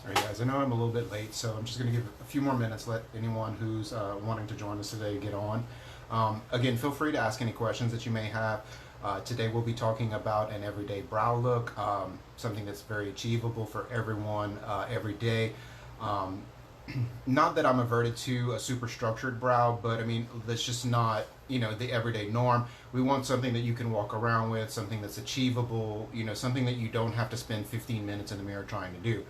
All right, guys, I know I'm a little bit late, so I'm just going to give a few more minutes, let anyone who's wanting to join us today get on. Again, feel free to ask any questions that you may have. Today we'll be talking about an everyday brow look, something that's very achievable for everyone every day. Um, Not that I'm averted to a super structured brow, but I mean, that's just not, the everyday norm. We want something that you can walk around with, something that's achievable, something that you don't have to spend 15 minutes in the mirror trying to do.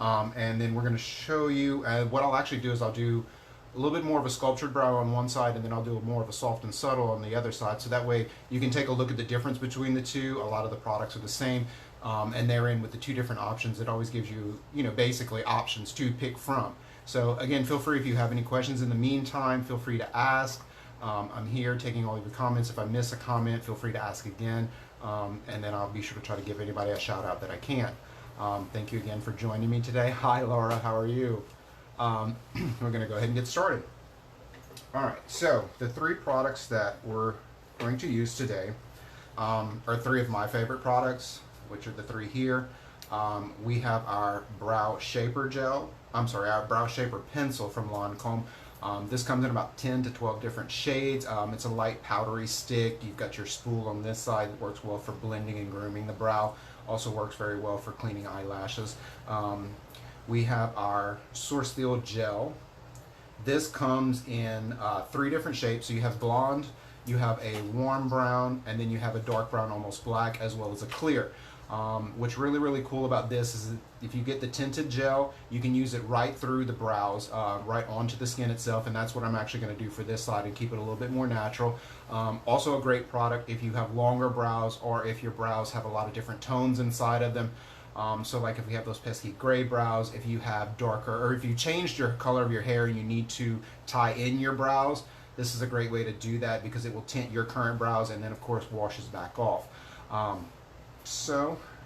And then we're going to show you, what I'll actually do is I'll do a little bit more of a sculptured brow on one side, and then I'll do more of a soft and subtle on the other side. So that way you can take a look at the difference between the two. A lot of the products are the same. And therein, with the two different options, it always gives you, basically options to pick from. So again, feel free if you have any questions in the meantime, feel free to ask. I'm here taking all of your comments. If I miss a comment, feel free to ask again. And then I'll be sure to try to give anybody a shout out that I can. Thank you again for joining me today. Hi, Laura. How are you? We're going to go ahead and get started. All right. So the three products that we're going to use today are three of my favorite products, which are the three here. We have our brow shaper gel. Our brow shaper pencil from Lancôme. This comes in about 10 to 12 different shades. It's a light powdery stick. You've got your spool on this side that works well for blending and grooming the brow. Also works very well for cleaning eyelashes. We have our Source Steel gel. This comes in three different shapes. So you have blonde, you have a warm brown, and then you have a dark brown, almost black, as well as a clear. What's really, really cool about this is that if you get the tinted gel, you can use it right through the brows, right onto the skin itself, and that's what I'm actually going to do for this side and keep it a little bit more natural. Also a great product if you have longer brows or if your brows have a lot of different tones inside of them. So like if you have those pesky gray brows, if you have darker, or if you changed your color of your hair and you need to tie in your brows, this is a great way to do that because it will tint your current brows and then of course washes back off.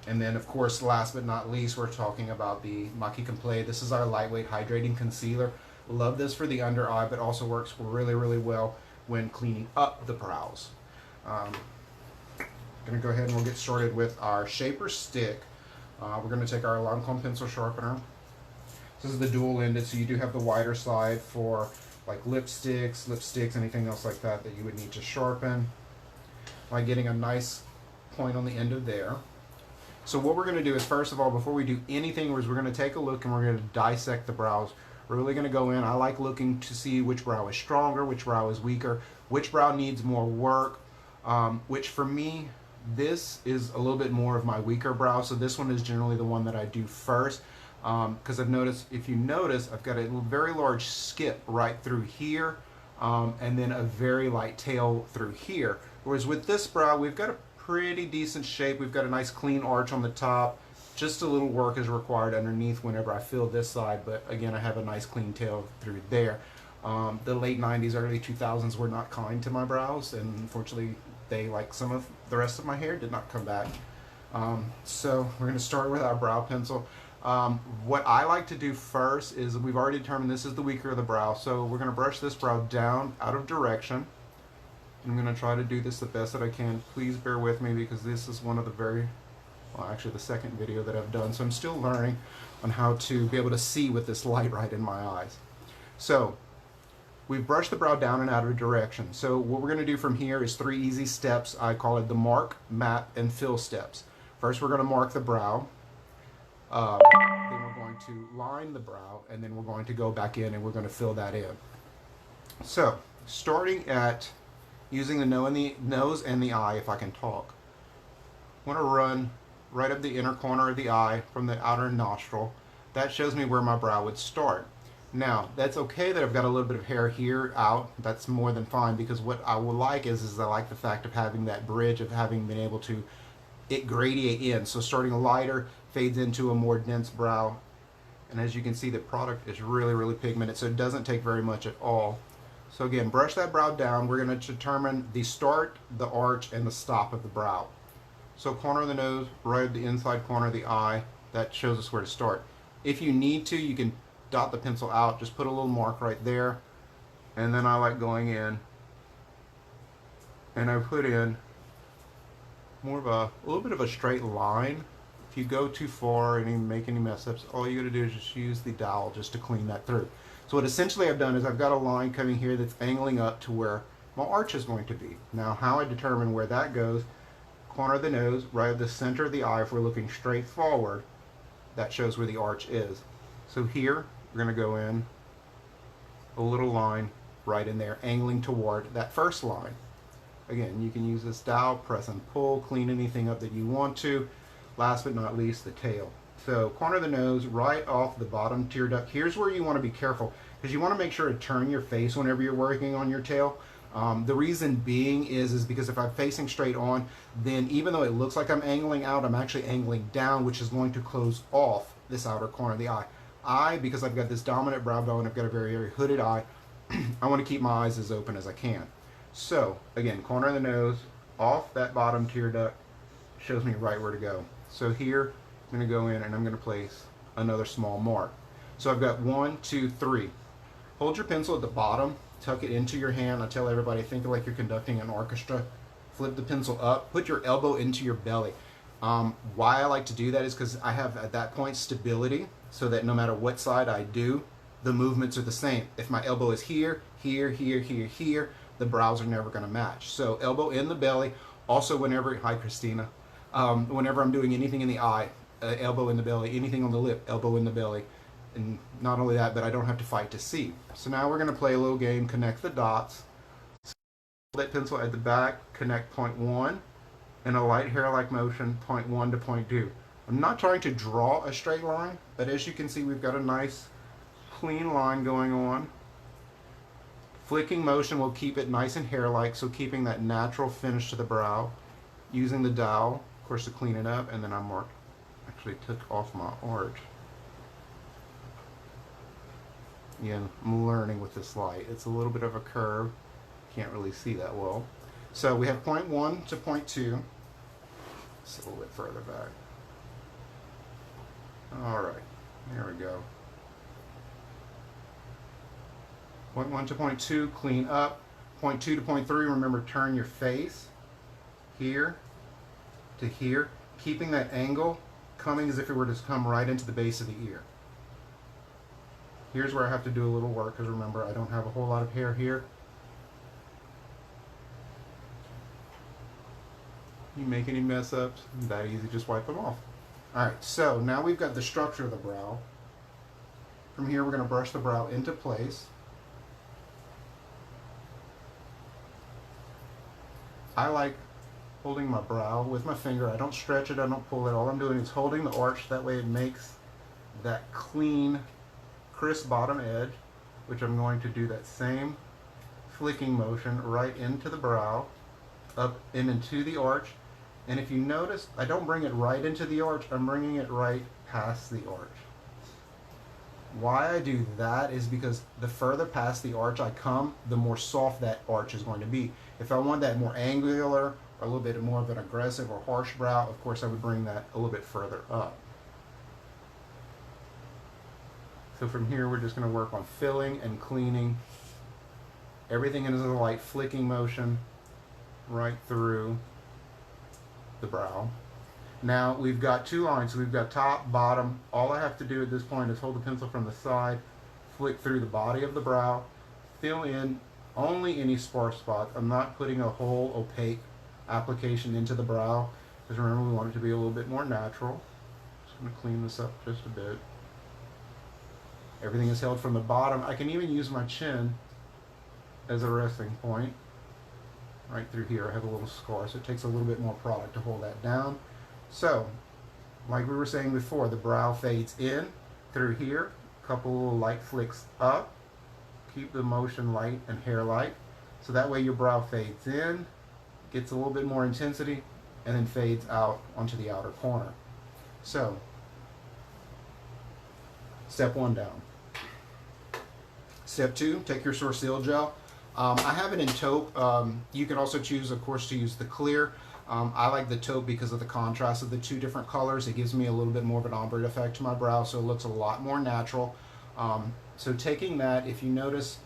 And then of course, last but not least, we're talking about the Maki Complete. This is our lightweight hydrating concealer. Love this for the under eye, but also works really, really well when cleaning up the brows. Gonna go ahead and we'll get started with our shaper stick. We're gonna take our Lancôme pencil sharpener. This is the dual ended, so you do have the wider side for like lipsticks, anything else like that that you would need to sharpen. By getting a nice point on the end of there. So what we're going to do is, first of all, before we do anything, is we're going to take a look and we're going to dissect the brows. We're really going to go in. I like looking to see which brow is stronger, which brow is weaker, which brow needs more work, which for me, this is a little bit more of my weaker brow. So this one is generally the one that I do first because I've noticed, if you notice, I've got a very large skip right through here and then a very light tail through here. Whereas with this brow, we've got a pretty decent shape. We've got a nice clean arch on the top. Just a little work is required underneath whenever I fill this side, but again, I have a nice clean tail through there. The late 90s, early 2000s were not kind to my brows, and unfortunately, they, like some of the rest of my hair, did not come back. So we're going to start with our brow pencil. What I like to do first is, we've already determined this is the weaker of the brow, so we're going to brush this brow down out of direction. I'm going to try to do this the best that I can. Please bear with me because this is one of the actually the second video that I've done, so I'm still learning on how to be able to see with this light right in my eyes. So we've brushed the brow down and out of direction. So what we're going to do from here is three easy steps. I call it the mark, map, and fill steps. First, we're going to mark the brow. Then we're going to line the brow, and then we're going to go back in and we're going to fill that in. So starting at using the nose and the eye, if I can talk. I want to run right up the inner corner of the eye from the outer nostril. That shows me where my brow would start. Now, that's okay that I've got a little bit of hair here out. That's more than fine because what I would like is I like the fact of having that bridge, of having been able to gradiate in. So starting lighter, fades into a more dense brow. And as you can see, the product is really, really pigmented, so it doesn't take very much at all. So again, brush that brow down. We're going to determine the start, the arch, and the stop of the brow. So corner of the nose, right at the inside corner of the eye, that shows us where to start. If you need to, you can dot the pencil out, just put a little mark right there. And then I like going in, and I put in more of a little bit of a straight line If you go too far and you make any mess ups, all you got to do is just use the dowel just to clean that through. So what essentially I've done is I've got a line coming here that's angling up to where my arch is going to be. Now how I determine where that goes, corner of the nose, right at the center of the eye, if we're looking straight forward, that shows where the arch is. So here, we're going to go in a little line right in there, angling toward that first line. Again, you can use this dowel, press and pull, clean anything up that you want to. Last but not least, the tail. So corner of the nose, right off the bottom tear duct. Here's where you want to be careful, because you want to make sure to turn your face whenever you're working on your tail. The reason being is because if I'm facing straight on, then even though it looks like I'm angling out, I'm actually angling down, which is going to close off this outer corner of the eye. Because I've got this dominant brow bone, I've got a very, very hooded eye, I want to keep my eyes as open as I can. So again, corner of the nose, off that bottom tear duct, shows me right where to go. So here, I'm going to go in and I'm going to place another small mark. So I've got 1, 2, 3. Hold your pencil at the bottom, tuck it into your hand. I tell everybody, think like you're conducting an orchestra. Flip the pencil up, put your elbow into your belly. Why I like to do that is because I have at that point stability, so that no matter what side I do, the movements are the same. If my elbow is here, here, here, here, here, the brows are never going to match. So elbow in the belly. Also, whenever, hi Christina, whenever I'm doing anything in the eye, elbow in the belly, anything on the lip, elbow in the belly. And not only that, but I don't have to fight to see. So now we're going to play a little game, connect the dots. That pencil at the back, connect point 1, in a light hair-like motion, point 1 to point 2. I'm not trying to draw a straight line, but as you can see, we've got a nice clean line going on. Flicking motion will keep it nice and hair-like, so keeping that natural finish to the brow. Using the dowel, of course, to clean it up, and then actually took off my arch. Again, I'm learning with this light. It's a little bit of a curve. Can't really see that well. So we have point 1 to point 2. Just a little bit further back. All right, there we go. Point 1 to point 2, clean up. Point 2 to point 3, remember, turn your face here to here, keeping that angle coming as if it were to come right into the base of the ear. Here's where I have to do a little work, because remember, I don't have a whole lot of hair here. You make any mess ups, that easy, just wipe them off. Alright, so now we've got the structure of the brow. From here, we're going to brush the brow into place. I like holding my brow with my finger. I don't stretch it, I don't pull it. All I'm doing is holding the arch. That way it makes that clean, crisp bottom edge, which I'm going to do that same flicking motion right into the brow, up and into the arch. And if you notice, I don't bring it right into the arch, I'm bringing it right past the arch. Why I do that is because the further past the arch I come, the more soft that arch is going to be. If I want that more angular, or a little bit more of an aggressive or harsh brow, of course I would bring that a little bit further up. So from here, we're just going to work on filling and cleaning. Everything is a light flicking motion right through the brow. Now we've got 2 lines, so we've got top, bottom. All I have to do at this point is hold the pencil from the side, flick through the body of the brow, fill in only any sparse spots. I'm not putting a whole opaque application into the brow, because remember, we want it to be a little bit more natural. Just going to clean this up just a bit. Everything is held from the bottom. I can even use my chin as a resting point. Right through here, I have a little scar, so it takes a little bit more product to hold that down. So, like we were saying before, the brow fades in through here, a couple little light flicks up, keep the motion light and hair light, so that way your brow fades in, gets a little bit more intensity, and then fades out onto the outer corner. So, step 1 down. Step 2, take your Sourcil gel. I have it in taupe. You can also choose, of course, to use the clear. I like the taupe because of the contrast of the 2 different colors. It gives me a little bit more of an ombre effect to my brow, so it looks a lot more natural. So taking that, if you notice,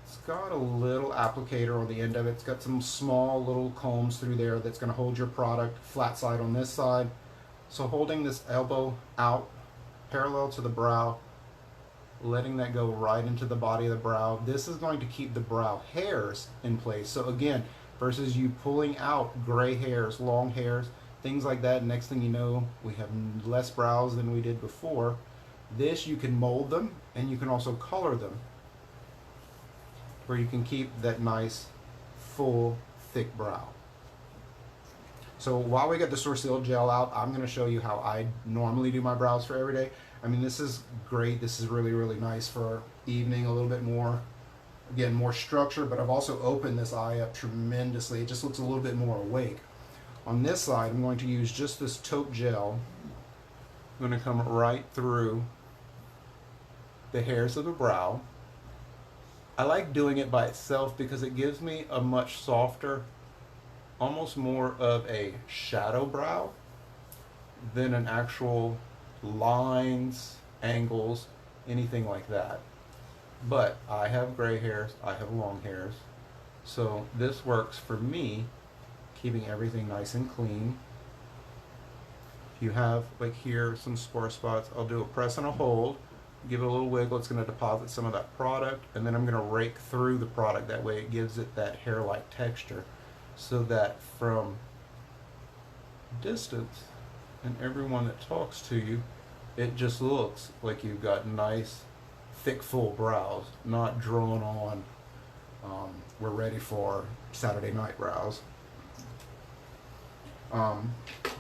it's got a little applicator on the end of it. It's got some small little combs through there that's going to hold your product flat side on this side, So holding this elbow out parallel to the brow, letting that go right into the body of the brow. This is going to keep the brow hairs in place. So again, versus you pulling out gray hairs, long hairs, things like that, next thing you know, we have less brows than we did before. This, you can mold them and you can also color them, where you can keep that nice, full, thick brow. So while we get the Sourcil gel out, I'm going to show you how I normally do my brows for every day. I mean, this is great. This is really, really nice for evening, a little bit more, again, more structure, but I've also opened this eye up tremendously. It just looks a little bit more awake. On this side, I'm going to use just this taupe gel. I'm going to come right through the hairs of the brow. I like doing it by itself because it gives me a much softer, almost more of a shadow brow than an actual lines, angles, anything like that. But I have gray hairs, I have long hairs, so this works for me, keeping everything nice and clean. If you have, like here, some sparse spots, I'll do a press and a hold, give it a little wiggle. It's going to deposit some of that product, and then I'm going to rake through the product. That way it gives it that hair-like texture, so that from distance and everyone that talks to you, it just looks like you've got nice, thick, full brows, not drawn on. We're ready for Saturday night brows. All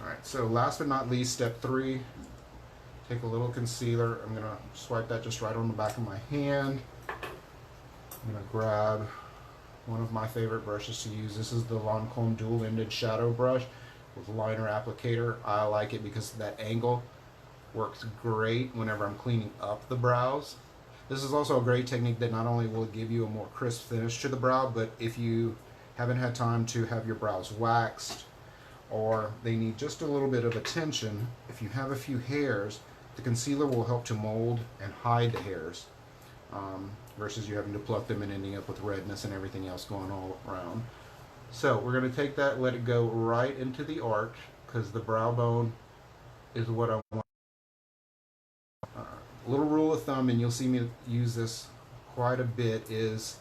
right, so last but not least, step 3, take a little concealer. I'm gonna swipe that just right on the back of my hand. I'm gonna grab one of my favorite brushes to use. This is the Lancôme dual-ended shadow brush with liner applicator. I like it because that angle works great whenever I'm cleaning up the brows. This is also a great technique that not only will give you a more crisp finish to the brow, but if you haven't had time to have your brows waxed, or they need just a little bit of attention, if you have a few hairs, the concealer will help to mold and hide the hairs, versus you having to pluck them and ending up with redness and everything else going all around. So we're going to take that, let it go right into the arch, because the brow bone is what I want. Little rule of thumb, and you'll see me use this quite a bit, is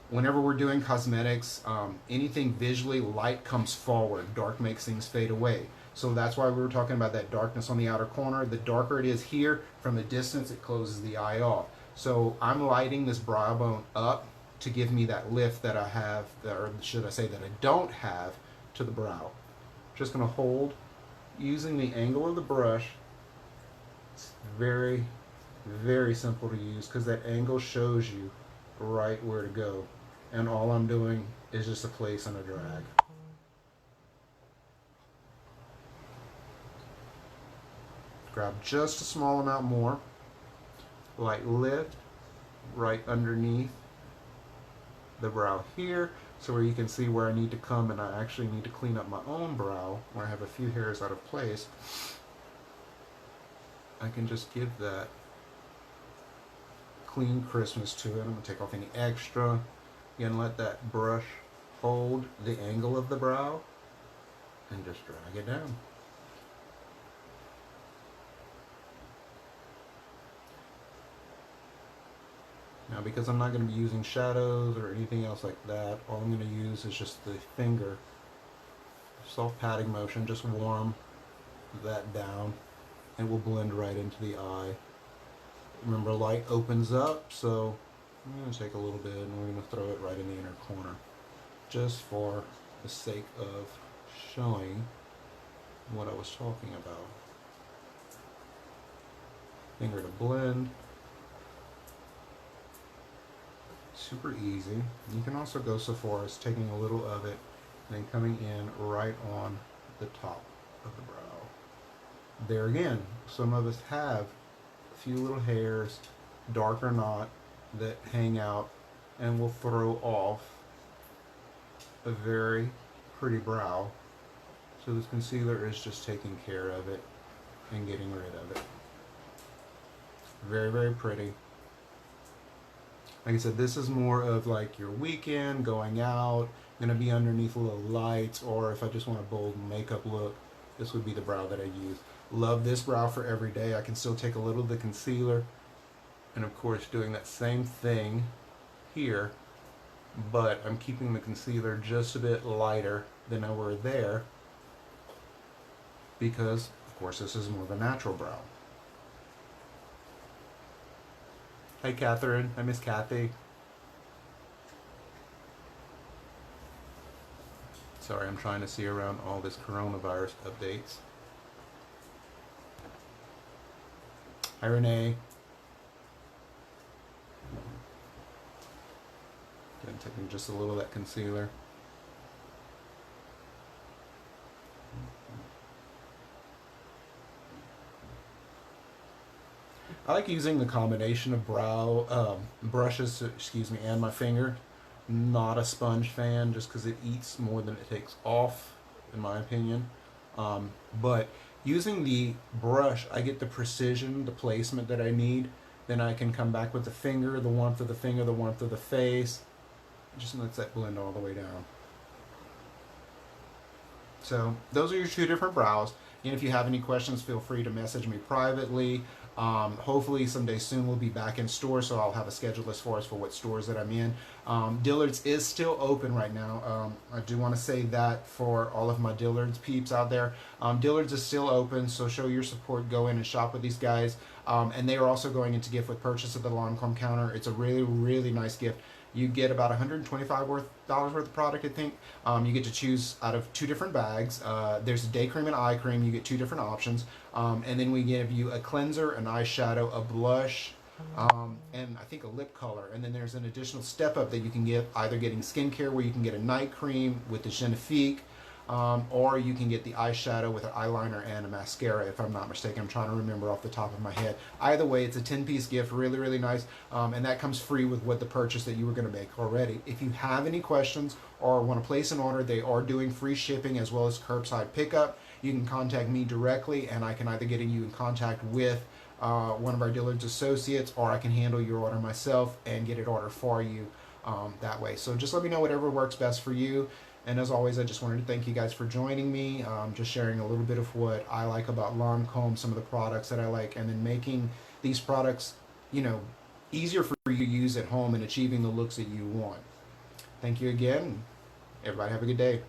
whenever we're doing cosmetics, anything visually light comes forward, dark makes things fade away. So that's why we were talking about that darkness on the outer corner. The darker it is here, from a distance, it closes the eye off. So I'm lighting this brow bone up to give me that lift that I have, or should I say that I don't have, to the brow. Just going to hold using the angle of the brush. It's very, very simple to use because that angle shows you right where to go. And all I'm doing is just a place and a drag. Grab just a small amount more. Light lift right underneath the brow here, so where you can see where I need to come, and I actually need to clean up my own brow where I have a few hairs out of place. I can just give that clean crispness to it. I'm going to take off any extra. Again, let that brush hold the angle of the brow and just drag it down. Now, because I'm not going to be using shadows or anything else like that, all I'm going to use is just the finger, soft patting motion, just warm that down, and will blend right into the eye. Remember, light opens up, so I'm going to take a little bit and we're going to throw it right in the inner corner, just for the sake of showing what I was talking about. Finger to blend. Super easy. You can also go so far as taking a little of it and then coming in right on the top of the brow. There again, some of us have a few little hairs, dark or not, that hang out and will throw off a very pretty brow. So this concealer is just taking care of it and getting rid of it. Very, very pretty. Like I said, this is more of like your weekend, going out, gonna be underneath a little lights, or if I just want a bold makeup look, this would be the brow that I use. Love this brow for every day. I can still take a little of the concealer and of course doing that same thing here, but I'm keeping the concealer just a bit lighter than I were there because of course this is more of a natural brow. Hey Catherine, I miss Kathy. Sorry, I'm trying to see around all this coronavirus updates. Hi Renee. Again, taking just a little of that concealer. I like using the combination of brow brushes, excuse me, and my finger. Not a sponge fan, just because it eats more than it takes off, in my opinion. But using the brush, I get the precision, the placement that I need. Then I can come back with the finger, the warmth of the finger, the warmth of the face. It just lets that blend all the way down. So those are your two different brows. And if you have any questions, feel free to message me privately. Hopefully someday soon we'll be back in store, so I'll have a schedule as far as for what stores that I'm in. Dillard's is still open right now. I do want to say that for all of my Dillard's peeps out there. Dillard's is still open, so show your support. Go in and shop with these guys. And they are also going into gift with purchase of the Lancôme counter. It's a really, really nice gift. You get about $125 worth of product, I think. You get to choose out of 2 different bags. There's a day cream and eye cream. You get 2 different options. And then we give you a cleanser, an eyeshadow, a blush, and I think a lip color. And then there's an additional step up that you can get, either getting skincare where you can get a night cream with the Genifique, or you can get the eyeshadow with an eyeliner and a mascara, if I'm not mistaken. I'm trying to remember off the top of my head. Either way, it's a 10-piece gift, really, really nice, and that comes free with what the purchase that you were going to make already. If you have any questions or want to place an order, they are doing free shipping as well as curbside pickup. You can contact me directly, and I can either get you in contact with one of our Dillard's associates, or I can handle your order myself and get it ordered for you that way. So just let me know whatever works best for you. And as always, I just wanted to thank you guys for joining me, just sharing a little bit of what I like about Lancôme, some of the products that I like, and then making these products, easier for you to use at home and achieving the looks that you want. Thank you again. Everybody have a good day.